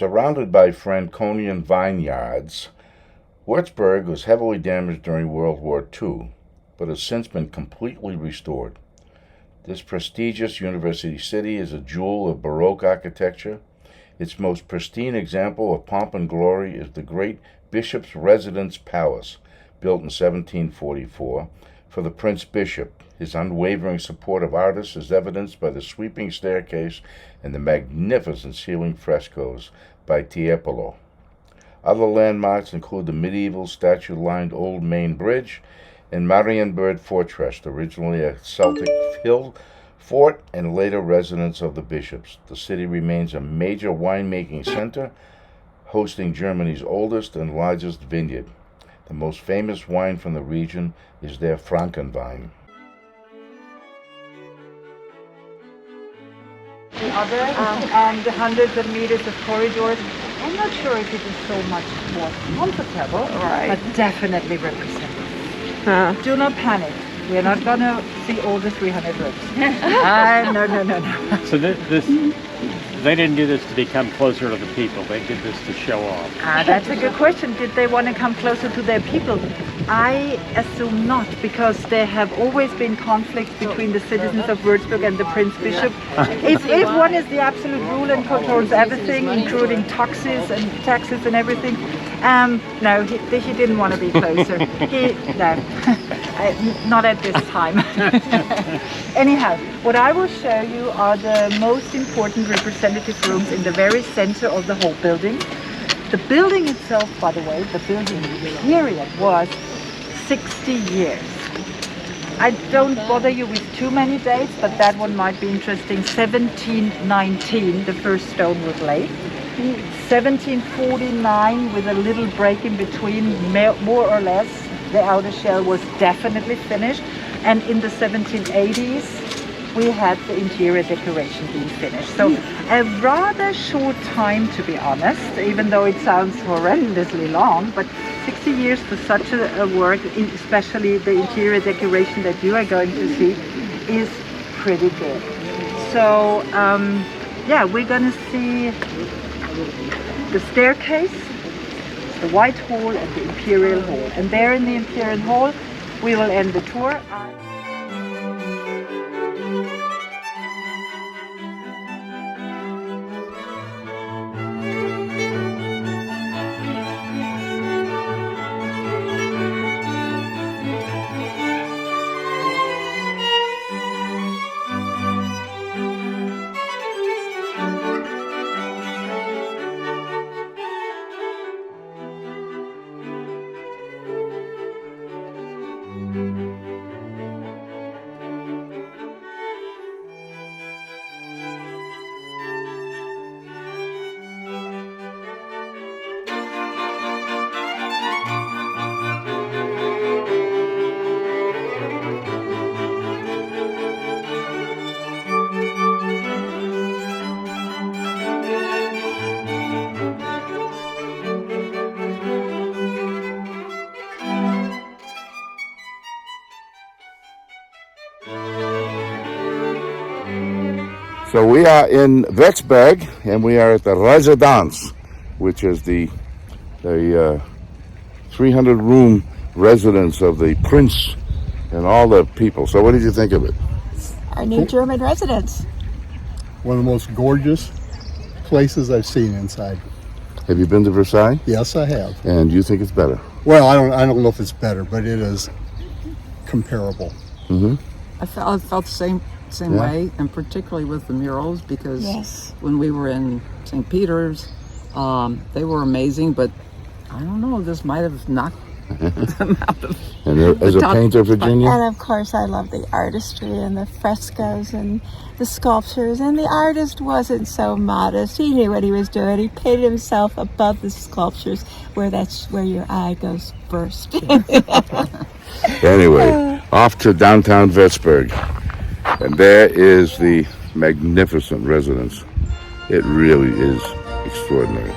Surrounded by Franconian vineyards, Wurtzburg was heavily damaged during World War II, but has since been completely restored. This prestigious university city is a jewel of Baroque architecture. Its most pristine example of pomp and glory is the great Bishop's Residence Palace, built in 1744, for the Prince Bishop. His unwavering support of artists is evidenced by the sweeping staircase and the magnificent ceiling frescoes by Tiepolo. Other landmarks include the medieval statue-lined Old Main Bridge and Marienburg Fortress, originally a Celtic hill fort and later residence of the bishops. The city remains a major winemaking center, hosting Germany's oldest and largest vineyard. The most famous wine from the region is their Frankenwein. The other, and the hundreds of meters of corridors. I'm not sure if it is so much more comfortable, but definitely representative. Do not panic. We're not going to see all the 300 rooms. No. So they didn't do this to become closer to the people. They did this to show off. That's a good question. Did they want to come closer to their people? I assume not, because there have always been conflicts between the citizens of Würzburg and the Prince Bishop. If one is the absolute rule and controls everything, including taxes and everything, no, he didn't want to be closer. Not at this time. Anyhow, what I will show you are the most important representative rooms in the very center of the whole building. The building itself, by the way, the building period was 60 years. I don't bother you with too many dates, but that one might be interesting. 1719, the first stone was laid. 1749, with a little break in between, more or less, the outer shell was definitely finished. And in the 1780s, we had the interior decoration being finished. So a rather short time, to be honest, even though it sounds horrendously long, but 60 years for such a work, especially the interior decoration that you are going to see, is pretty good. So we're going to see the staircase, the White Hall and the Imperial Hall. And there in the Imperial Hall, we will end the tour. So we are in Wurtzburg, and we are at the Residence, which is the 300-room residence of the prince and all the people. So what did you think of it? Our new German residence. One of the most gorgeous places I've seen inside. Have you been to Versailles? Yes, I have. And you think it's better? Well, I don't know if it's better, but it is comparable. Mm-hmm. I felt the same way, and particularly with the murals, because when we were in St. Peter's, they were amazing, but I don't know, this might have knocked them out of And as a painter, Virginia? And of course, I love the artistry and the frescoes and the sculptures, and the artist wasn't so modest. He knew what he was doing. He painted himself above the sculptures, that's where your eye goes first. Anyway, off to downtown Wurtzburg. And there is the magnificent residence. It really is extraordinary.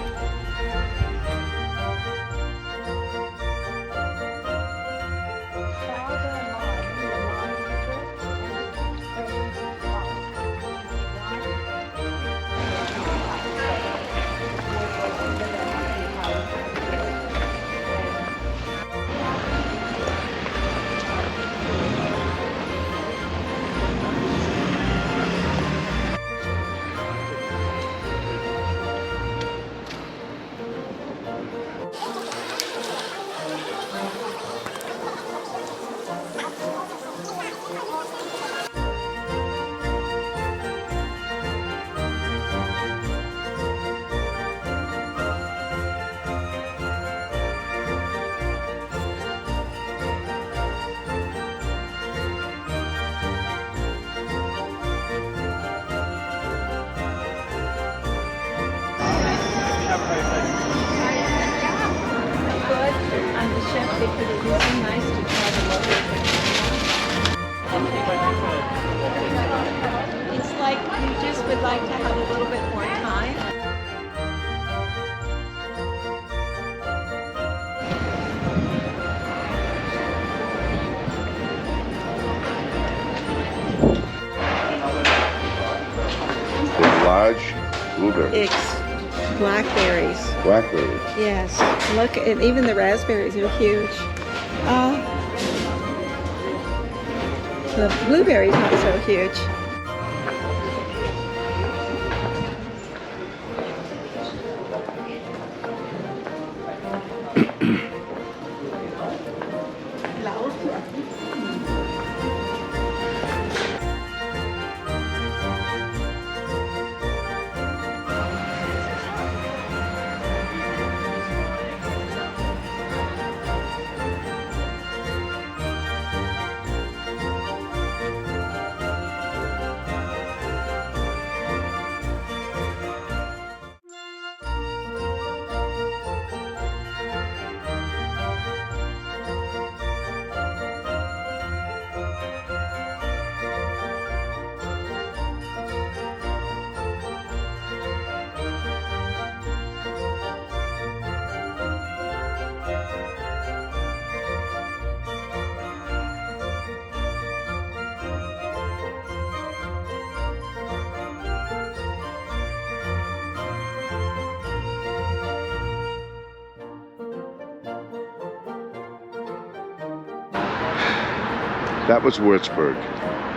large blueberries. Blackberries. Blackberries. Yes. Look, and even the raspberries are huge. The blueberries not so huge. That was Wurtzberg.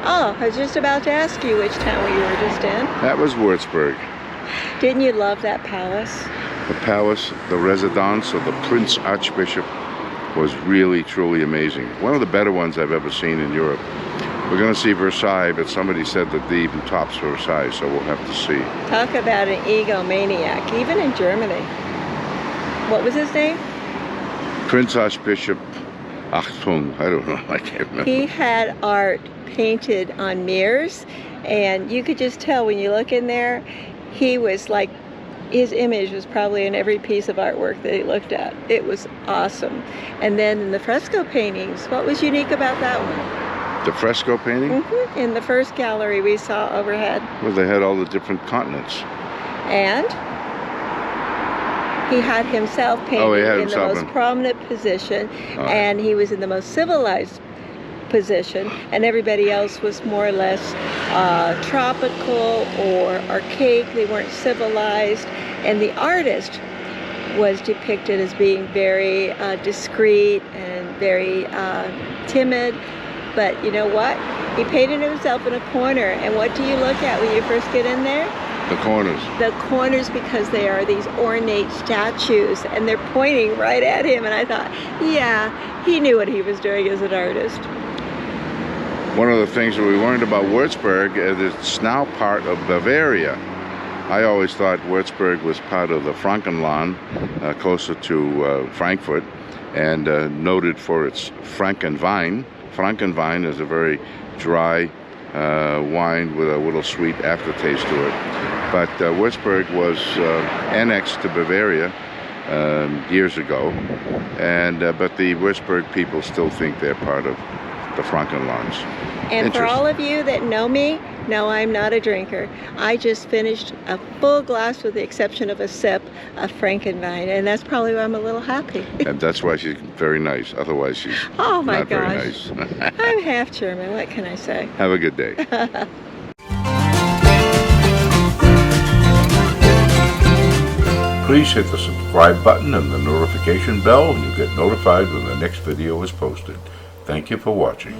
Oh, I was just about to ask you which town we were just in. That was Wurtzberg. Didn't you love that palace? The palace, the residence of the Prince Archbishop was really, truly amazing. One of the better ones I've ever seen in Europe. We're going to see Versailles, but somebody said that they even tops Versailles, so we'll have to see. Talk about an egomaniac, even in Germany. What was his name? Prince Archbishop, Achtung, I don't know, I can't remember. He had art painted on mirrors, and you could just tell when you look in there, he was like, his image was probably in every piece of artwork that he looked at. It was awesome. And then in the fresco paintings, what was unique about that one? The fresco painting? In the first gallery we saw overhead. Well, they had all the different continents. And he had himself painted in the most prominent position, and he was in the most civilized position, and everybody else was more or less tropical or archaic. They weren't civilized, and the artist was depicted as being very discreet and very timid. But you know what? He painted himself in a corner, and what do you look at when you first get in there? The corners. The corners, because they are these ornate statues, and they're pointing right at him, and I thought, yeah, he knew what he was doing as an artist. One of the things that we learned about Würzburg is it's now part of Bavaria. I always thought Würzburg was part of the Frankenland, closer to Frankfurt, and noted for its Frankenwein. Frankenwein is a very dry wine with a little sweet aftertaste to it. But Würzburg was annexed to Bavaria years ago, and but the Würzburg people still think they're part of the Frankenlands. And for all of you that know me, no, I'm not a drinker. I just finished a full glass with the exception of a sip of Frankenwein, and that's probably why I'm a little happy. And that's why she's very nice. Otherwise, she's oh my not gosh. very nice. I'm half German. What can I say? Have a good day. Please hit the subscribe button and the notification bell, and you'll get notified when the next video is posted. Thank you for watching.